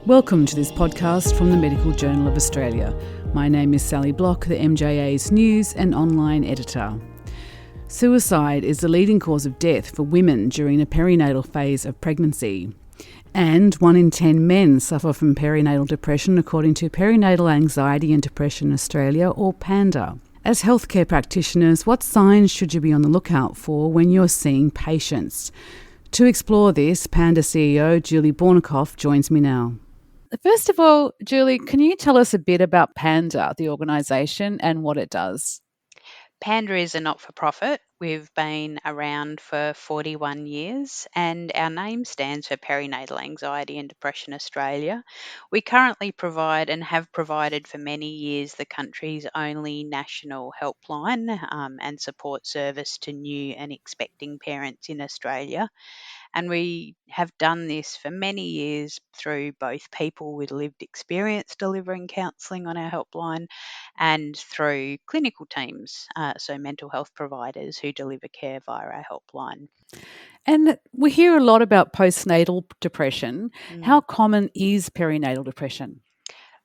Welcome to this podcast from the Medical Journal of Australia. My name is Sally Block, the MJA's news and online editor. Suicide is the leading cause of death for women during the perinatal phase of pregnancy. And 1 in 10 men suffer from perinatal depression, according to Perinatal Anxiety and Depression Australia, or PANDA. As healthcare practitioners, what signs should you be on the lookout for when you're seeing patients? To explore this, PANDA CEO Julie Borninkhof joins me now. First of all, Julie, can you tell us a bit about PANDA, the organisation, and what it does? PANDA is a not-for-profit. We've been around for 41 years and our name stands for Perinatal Anxiety and Depression Australia. We currently provide and have provided for many years the country's only national helpline and support service to new and expecting parents in Australia. And we have done this for many years through both people with lived experience delivering counselling on our helpline and through clinical teams, so mental health providers who deliver care via our helpline. And we hear a lot about postnatal depression. How Mm. common is perinatal depression?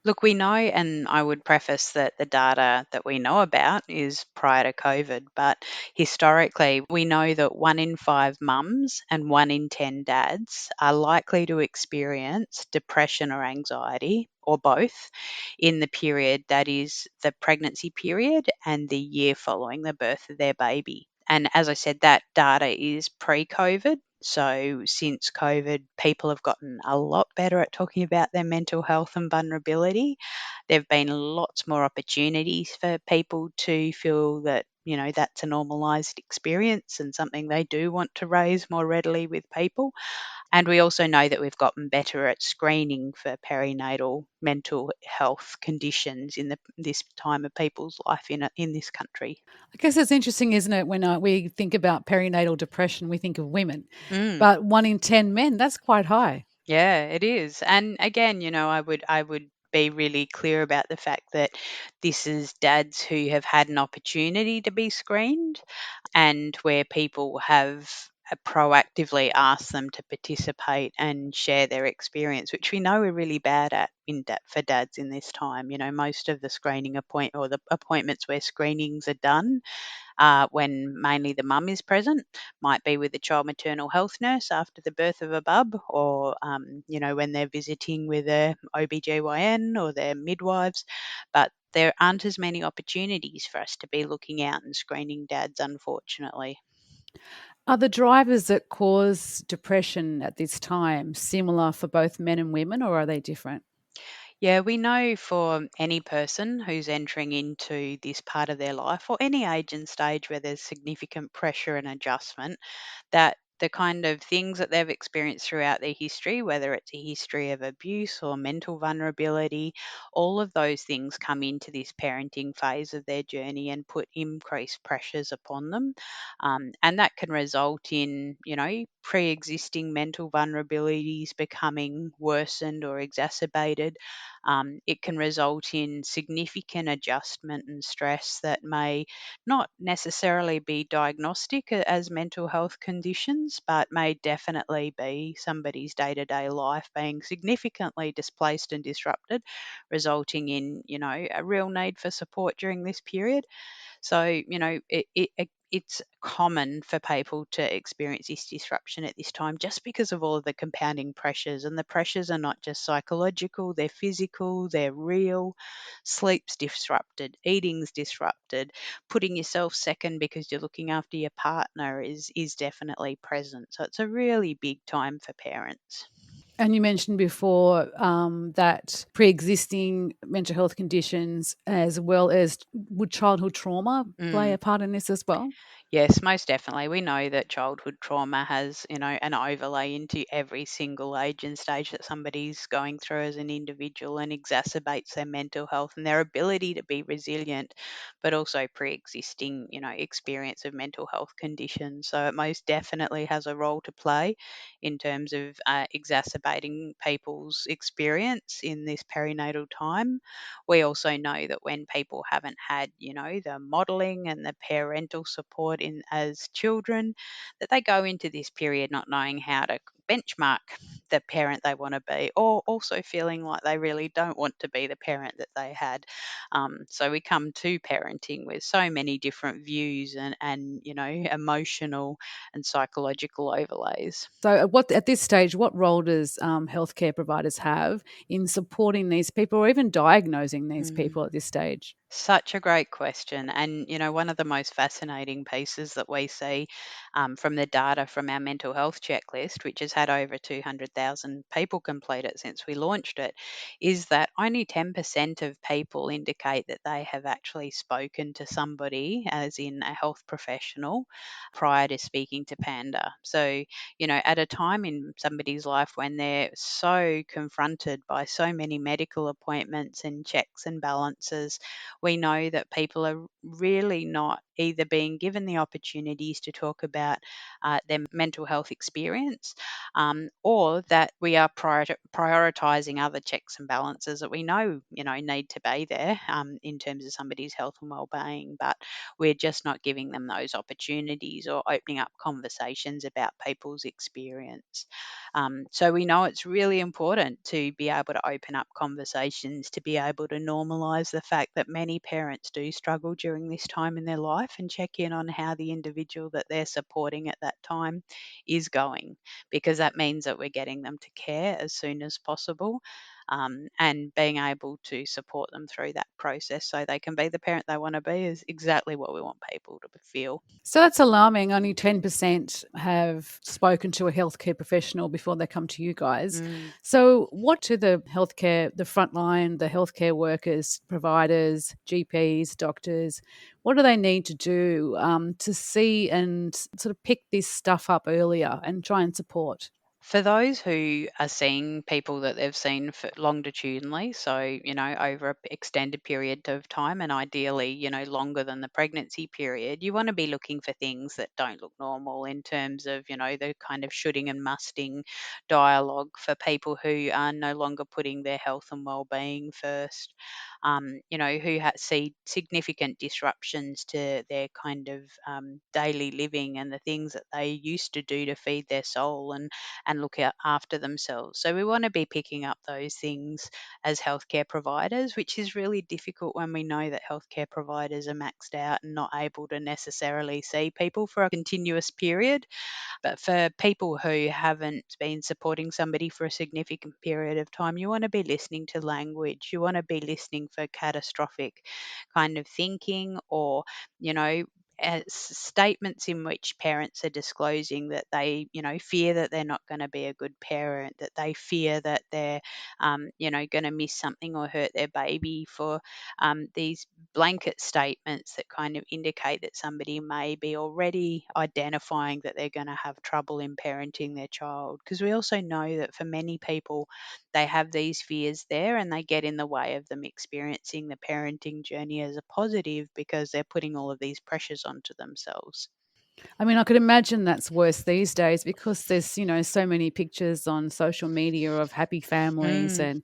Look, we know, and I would preface that the data that we know about is prior to COVID, but historically, we know that 1 in 5 mums and 1 in 10 dads are likely to experience depression or anxiety, or both, in the period that is the pregnancy period and the year following the birth of their baby. And as I said, that data is pre COVID. So, since COVID, people have gotten a lot better at talking about their mental health and vulnerability. There have been lots more opportunities for people to feel that, that's a normalized experience and something they do want to raise more readily with people. And we also know that we've gotten better at screening for perinatal mental health conditions in this time of people's life in this country. I guess it's interesting, isn't it, when we think about perinatal depression, we think of women, Mm. but 1 in 10 men, that's quite high. Yeah, it is. And again, I would be really clear about the fact that this is dads who have had an opportunity to be screened and where people have proactively asked them to participate and share their experience, which we know we're really bad at for dads in this time. Most of the screening or the appointments where screenings are done when mainly the mum is present, might be with the child maternal health nurse after the birth of a bub, or when they're visiting with their OBGYN or their midwives. But there aren't as many opportunities for us to be looking out and screening dads, unfortunately. Are the drivers that cause depression at this time similar for both men and women, or are they different? Yeah, we know for any person who's entering into this part of their life or any age and stage where there's significant pressure and adjustment, that the kind of things that they've experienced throughout their history, whether it's a history of abuse or mental vulnerability, all of those things come into this parenting phase of their journey and put increased pressures upon them. And that can result in, pre existing mental vulnerabilities becoming worsened or exacerbated. It can result in significant adjustment and stress that may not necessarily be diagnostic as mental health conditions, but may definitely be somebody's day to day life being significantly displaced and disrupted, resulting in, a real need for support during this period. So, it's common for people to experience this disruption at this time just because of all of the compounding pressures. And the pressures are not just psychological, they're physical, they're real. Sleep's disrupted, eating's disrupted, putting yourself second because you're looking after your partner is definitely present. So it's a really big time for parents. And you mentioned before that pre-existing mental health conditions, as well as would childhood trauma play Mm. a part in this as well? Yes, most definitely. We know that childhood trauma has, an overlay into every single age and stage that somebody's going through as an individual and exacerbates their mental health and their ability to be resilient, but also pre-existing, experience of mental health conditions. So it most definitely has a role to play in terms of exacerbating people's experience in this perinatal time. We also know that when people haven't had, the modeling and the parental support in as children, that they go into this period not knowing how to benchmark the parent they want to be, or also feeling like they really don't want to be the parent that they had. So we come to parenting with so many different views and emotional and psychological overlays. So, at this stage, what role does healthcare providers have in supporting these people, or even diagnosing these Mm. people at this stage? Such a great question. And, one of the most fascinating pieces that we see from the data from our mental health checklist, which has had over 200,000 people complete it since we launched it, is that only 10% of people indicate that they have actually spoken to somebody, as in a health professional, prior to speaking to PANDA. So, at a time in somebody's life when they're so confronted by so many medical appointments and checks and balances, we know that people are really not either being given the opportunities to talk about their mental health experience, or that we are prioritizing other checks and balances that we know need to be there in terms of somebody's health and well-being, but we're just not giving them those opportunities or opening up conversations about people's experience. So we know it's really important to be able to open up conversations, to be able to normalise the fact that many parents do struggle during this time in their life, and check in on how the individual that they're supporting at that time is going, because that means that we're getting them to care as soon as possible. And being able to support them through that process so they can be the parent they want to be is exactly what we want people to feel. So that's alarming. Only 10% have spoken to a healthcare professional before they come to you guys. Mm. So, what do the healthcare, the frontline, the healthcare workers, providers, GPs, doctors, what do they need to do to see and sort of pick this stuff up earlier and try and support? For those who are seeing people that they've seen for longitudinally, so, over an extended period of time, and ideally, longer than the pregnancy period, you want to be looking for things that don't look normal in terms of, the kind of shoulding and musting dialogue for people who are no longer putting their health and well-being first, who see significant disruptions to their kind of daily living and the things that they used to do to feed their soul and look out after themselves. So we want to be picking up those things as healthcare providers, which is really difficult when we know that healthcare providers are maxed out and not able to necessarily see people for a continuous period. But for people who haven't been supporting somebody for a significant period of time, you want to be listening to language. You want to be listening for catastrophic kind of thinking, or, you know, statements in which parents are disclosing that they, fear that they're not going to be a good parent, that they fear that they're, going to miss something or hurt their baby, for these blanket statements that kind of indicate that somebody may be already identifying that they're going to have trouble in parenting their child. Because we also know that for many people, they have these fears there and they get in the way of them experiencing the parenting journey as a positive, because they're putting all of these pressures onto themselves. I mean, I could imagine that's worse these days because there's, so many pictures on social media of happy families Mm, and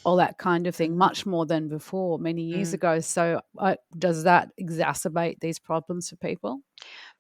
all that kind of thing, mhm, much more than before, many years mm. ago. So, does that exacerbate these problems for people?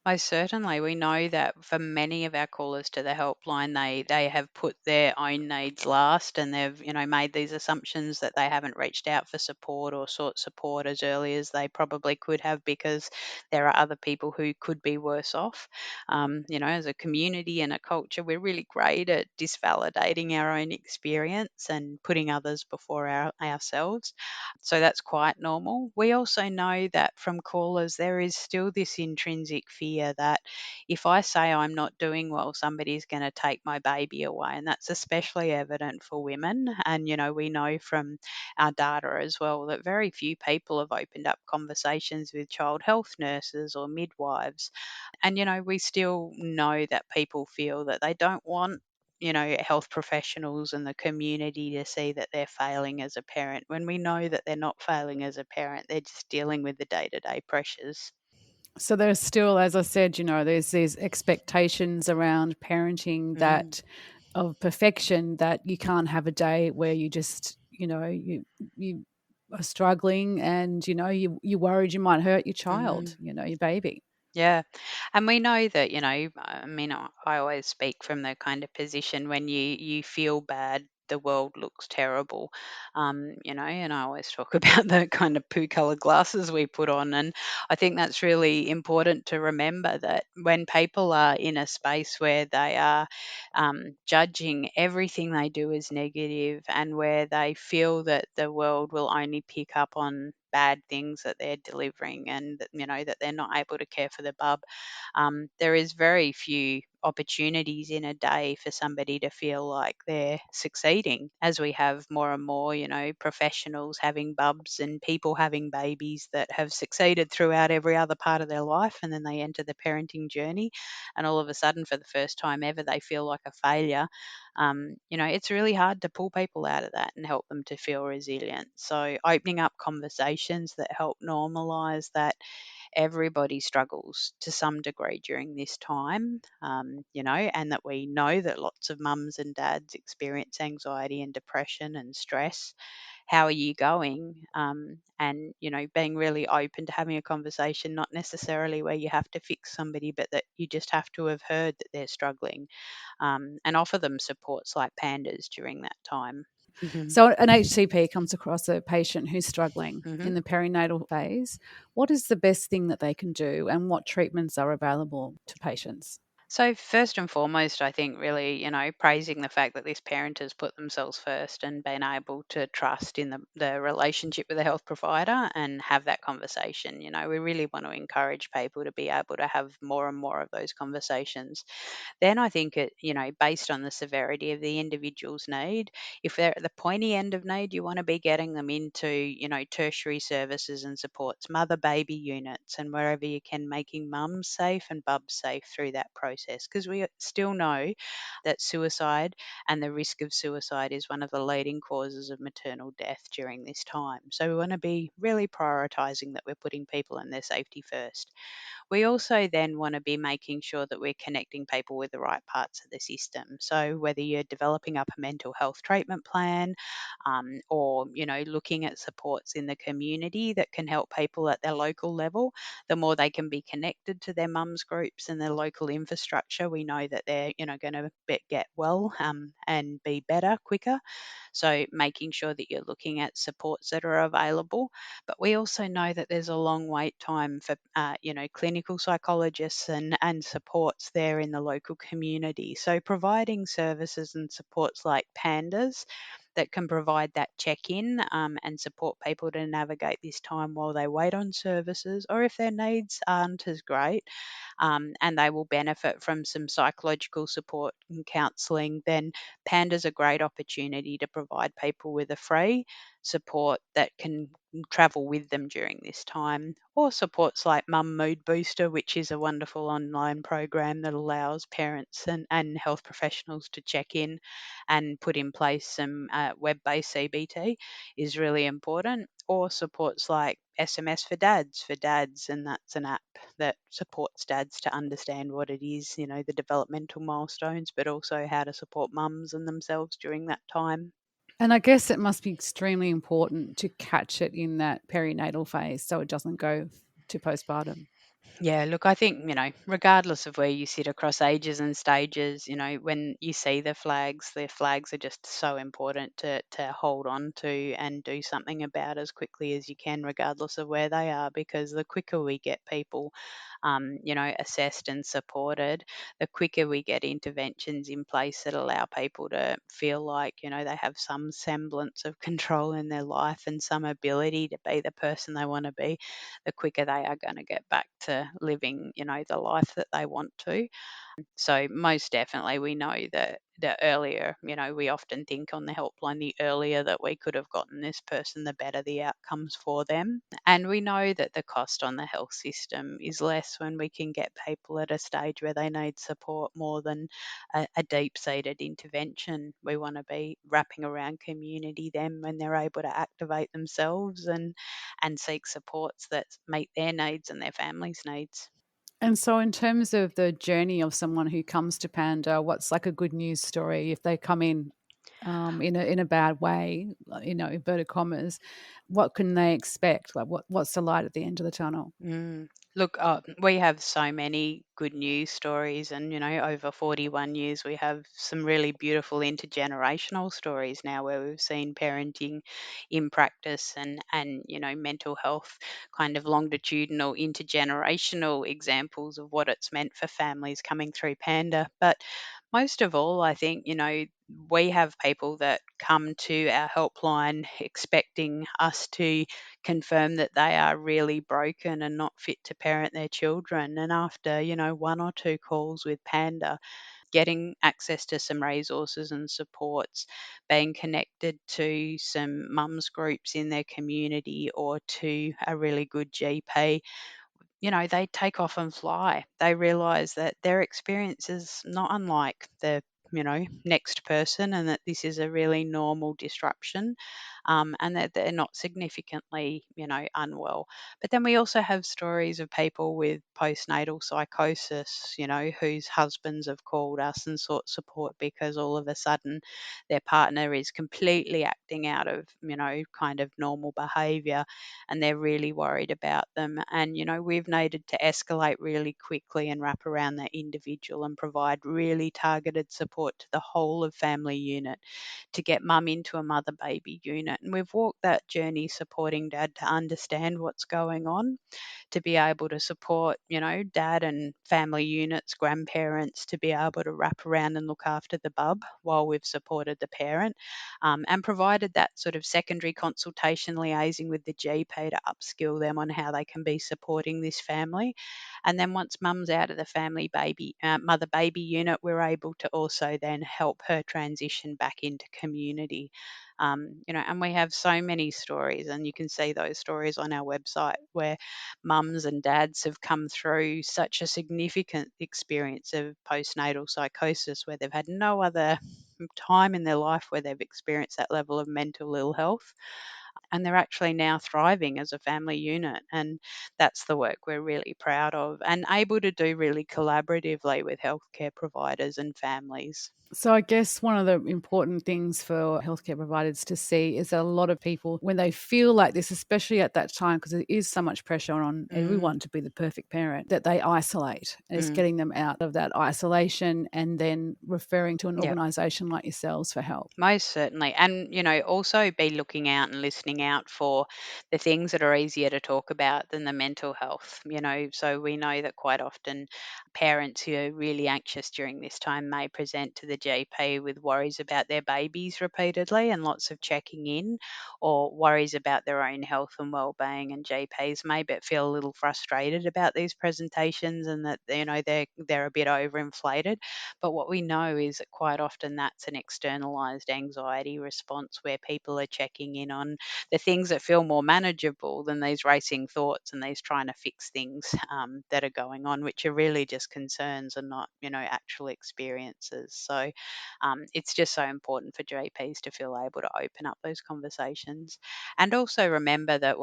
Most certainly. We know that for many of our callers to the helpline, they have put their own needs last, and they've, made these assumptions that they haven't reached out for support or sought support as early as they probably could have, because there are other people who could be worse off. As a community and a culture, we're really great at disvalidating our own experience and putting others before ourselves. So that's quite normal. We also know that from callers, there is still this intrinsic fear that if I say I'm not doing well, somebody's going to take my baby away. And that's especially evident for women. And, we know from our data as well that very few people have opened up conversations with child health nurses or midwives. And, we still know that people feel that they don't want, health professionals and the community to see that they're failing as a parent, when we know that they're not failing as a parent. They're just dealing with the day-to-day pressures. So there's still, as I said, there's these expectations around parenting Mm, that of perfection, that you can't have a day where you just, you are struggling and, you worried you might hurt your child, mm. your baby. Yeah. And we know that, I mean, I always speak from the kind of position when you feel bad, the world looks terrible, and I always talk about the kind of poo colored glasses we put on. And I think that's really important to remember that when people are in a space where they are judging everything they do as negative and where they feel that the world will only pick up on bad things that they're delivering and that, that they're not able to care for the bub, there is very few opportunities in a day for somebody to feel like they're succeeding, as we have more and more, professionals having bubs and people having babies that have succeeded throughout every other part of their life, and then they enter the parenting journey, and all of a sudden for the first time ever they feel like a failure. It's really hard to pull people out of that and help them to feel resilient. So opening up conversations that help normalize that everybody struggles to some degree during this time, and that we know that lots of mums and dads experience anxiety and depression and stress. How are you going? And, being really open to having a conversation, not necessarily where you have to fix somebody, but that you just have to have heard that they're struggling, and offer them supports like pandas during that time. Mhm. So, an HCP comes across a patient who's struggling Mhm. in the perinatal phase. What is the best thing that they can do, and what treatments are available to patients? So first and foremost, I think really, praising the fact that this parent has put themselves first and been able to trust in the relationship with the health provider and have that conversation. We really want to encourage people to be able to have more and more of those conversations. Then I think based on the severity of the individual's need, if they're at the pointy end of need, you want to be getting them into, tertiary services and supports, mother baby units, and wherever you can, making mums safe and bubs safe through that process. Because we still know that suicide and the risk of suicide is one of the leading causes of maternal death during this time. So we want to be really prioritising that we're putting people and their safety first. We also then want to be making sure that we're connecting people with the right parts of the system. So whether you're developing up a mental health treatment plan, or looking at supports in the community that can help people at their local level, the more they can be connected to their mums groups and their local infrastructure, we know that they're going to get well, and be better quicker. So making sure that you're looking at supports that are available. But we also know that there's a long wait time for, clinical psychologists and supports there in the local community. So providing services and supports like pandas that can provide that check-in, and support people to navigate this time while they wait on services, or if their needs aren't as great, and they will benefit from some psychological support and counselling, then Panda's a great opportunity to provide people with a free support that can travel with them during this time, or supports like Mum Mood Booster, which is a wonderful online program that allows parents and health professionals to check in and put in place some web-based CBT, is really important. Or supports like SMS for dads, and that's an app that supports dads to understand what it is, the developmental milestones, but also how to support mums and themselves during that time. And I guess it must be extremely important to catch it in that perinatal phase so it doesn't go to postpartum. Yeah, look, I think, regardless of where you sit across ages and stages, when you see the flags are just so important to hold on to and do something about as quickly as you can, regardless of where they are, because the quicker we get people, assessed and supported, the quicker we get interventions in place that allow people to feel like, they have some semblance of control in their life and some ability to be the person they want to be, the quicker they are going to get back to living, the life that they want to. So most definitely, we know that the earlier, we often think on the helpline, the earlier that we could have gotten this person, the better the outcomes for them. And we know that the cost on the health system is less when we can get people at a stage where they need support more than a deep-seated intervention. We want to be wrapping around community then when they're able to activate themselves and seek supports that meet their needs and their family's needs. And so, in terms of the journey of someone who comes to Panda, what's like a good news story if they come in? in a bad way, inverted commas, what can they expect? Like, what's the light at the end of the tunnel? Mm. Look, we have so many good news stories, and over 41 years, we have some really beautiful intergenerational stories now where we've seen parenting in practice, and mental health, kind of longitudinal intergenerational examples of what it's meant for families coming through Panda. But most of all, I think, we have people that come to our helpline expecting us to confirm that they are really broken and not fit to parent their children. And after, one or two calls with Panda, getting access to some resources and supports, being connected to some mums groups in their community or to a really good GP, they take off and fly. They realize that their experience is not unlike the next person, and that this is a really normal disruption, and that they're not significantly unwell. But then we also have stories of people with postnatal psychosis, whose husbands have called us and sought support because all of a sudden their partner is completely acting out of kind of normal behavior, and they're really worried about them. And, we've needed to escalate really quickly and wrap around that individual and provide really targeted support to the whole of family unit to get mum into a mother baby unit. And we've walked that journey supporting dad to understand what's going on, to be able to support, dad and family units, grandparents, to be able to wrap around and look after the bub while we've supported the parent, and provided that sort of secondary consultation liaising with the GP to upskill them on how they can be supporting this family. And then once mum's out of the mother baby unit, we're able to also then help her transition back into community. And we have so many stories, and you can see those stories on our website where mums and dads have come through such a significant experience of postnatal psychosis where they've had no other time in their life where they've experienced that level of mental ill health, and they're actually now thriving as a family unit. And that's the work we're really proud of and able to do really collaboratively with healthcare providers and families. So I guess one of the important things for healthcare providers to see is that a lot of people, when they feel like this, especially at that time, because there is so much pressure on Mm, everyone to be the perfect parent, that they isolate. And it's mm, getting them out of that isolation and then referring to an yep. organisation like yourselves for help. Most certainly. And, also be looking out and listening out for the things that are easier to talk about than the mental health. So we know that quite often parents who are really anxious during this time may present to the GP with worries about their babies repeatedly and lots of checking in, or worries about their own health and well-being. And GPs may feel a little frustrated about these presentations, and that they're a bit overinflated. But what we know is that quite often that's an externalized anxiety response where people are checking in on the things that feel more manageable than these racing thoughts and these trying to fix things, that are going on, which are really just concerns and not, actual experiences. So it's just so important for GPs to feel able to open up those conversations. And also remember that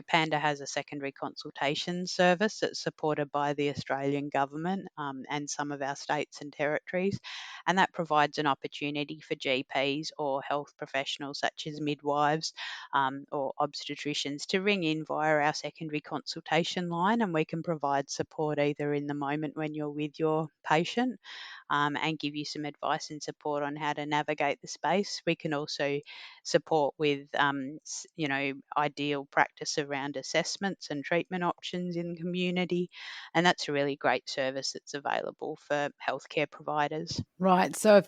Panda has a secondary consultation service that's supported by the Australian government, and some of our states and territories, and that provides an opportunity for GPs or health professionals such as midwives, or obstetricians to ring in via our secondary consultation line, and we can provide support either in the moment when you're with your patient, and give you some advice and support on how to navigate the space. We can also support with, ideal practice around assessments and treatment options in the community. And that's a really great service that's available for healthcare providers. Right. So if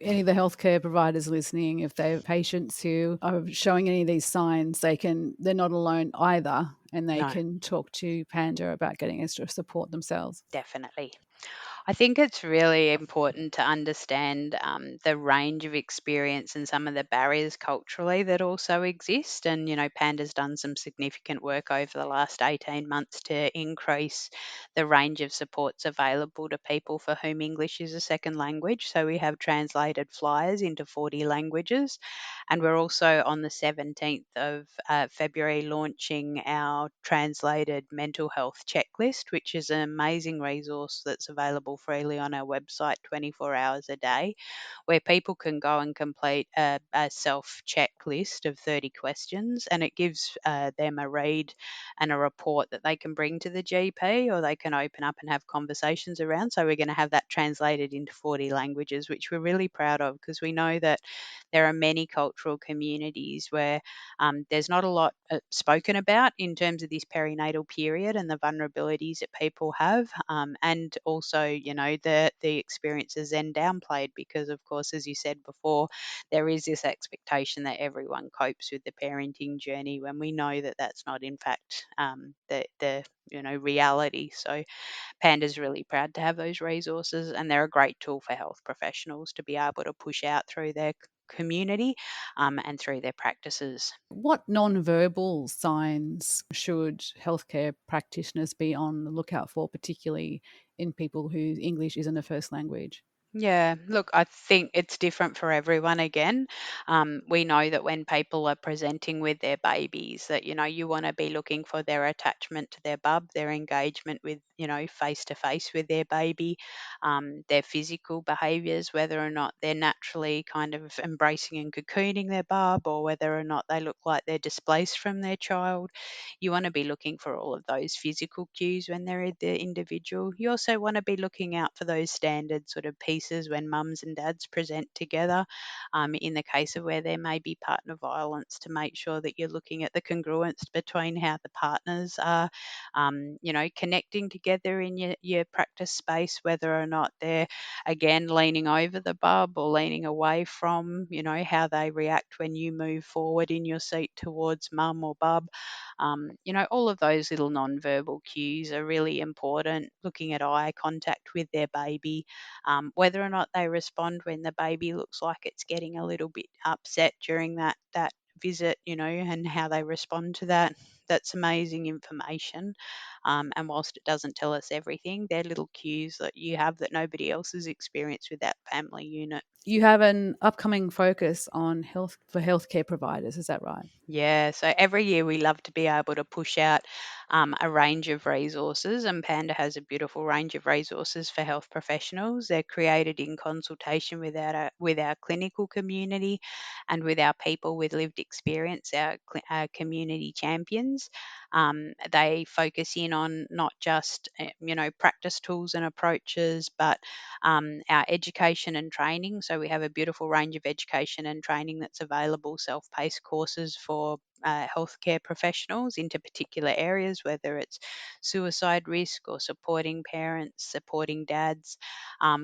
any of the healthcare providers listening, if they have patients who are showing any of these signs, they're not alone either, and they No, can talk to Panda about getting extra support themselves. definitely. I think it's really important to understand, the range of experience and some of the barriers culturally that also exist. And, Panda's done some significant work over the last 18 months to increase the range of supports available to people for whom English is a second language. So we have translated flyers into 40 languages. And we're also on the 17th of February launching our translated mental health checklist, which is an amazing resource that's available available freely on our website 24 hours a day, where people can go and complete a self checklist of 30 questions, and it gives them a read and a report that they can bring to the GP, or they can open up and have conversations around. So we're going to have that translated into 40 languages, which we're really proud of, because we know that there are many cultural communities where there's not a lot spoken about in terms of this perinatal period and the vulnerabilities that people have, and also, the experiences then downplayed because, of course, as you said before, there is this expectation that everyone copes with the parenting journey, when we know that that's not, in fact, the reality. So Panda's really proud to have those resources, and they're a great tool for health professionals to be able to push out through their community and through their practices. What non-verbal signs should healthcare practitioners be on the lookout for, particularly in people whose English isn't a first language? Yeah, look, I think it's different for everyone again. We know that when people are presenting with their babies, that, you want to be looking for their attachment to their bub, their engagement with, face to face with their baby, their physical behaviors, whether or not they're naturally kind of embracing and cocooning their bub, or whether or not they look like they're displaced from their child. You want to be looking for all of those physical cues when they're the individual. You also want to be looking out for those standard sort of pieces when mums and dads present together, in the case of where there may be partner violence, to make sure that you're looking at the congruence between how the partners are, connecting together in your practice space, whether or not they're, again, leaning over the bub or leaning away from, how they react when you move forward in your seat towards mum or bub. All of those little non-verbal cues are really important. Looking at eye contact with their baby, whether or not they respond when the baby looks like it's getting a little bit upset during that visit, and how they respond to that. That's amazing information. And whilst it doesn't tell us everything, they're little cues that you have that nobody else has experienced with that family unit. You have an upcoming focus on health for healthcare providers, is that right? Yeah, so every year we love to be able to push out a range of resources, and Panda has a beautiful range of resources for health professionals. They're created in consultation with our clinical community and with our people with lived experience, our community champions. They focus in on not just practice tools and approaches, but our education and training. So we have a beautiful range of education and training that's available, self-paced courses for healthcare professionals into particular areas, whether it's suicide risk or supporting parents, supporting dads,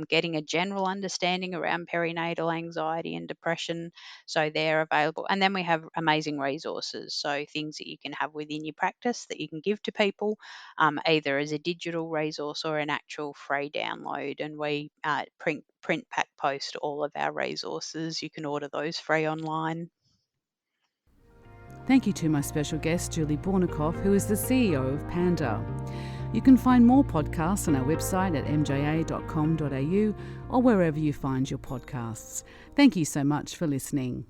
getting a general understanding around perinatal anxiety and depression. So they're available. And then we have amazing resources. So things that you can have within your practice that you can give to people, either as a digital resource or an actual free download. And we print, pack, post all of our resources. You can order those free online. Thank you to my special guest, Julie Borninkhof, who is the CEO of Panda. You can find more podcasts on our website at mja.com.au or wherever you find your podcasts. Thank you so much for listening.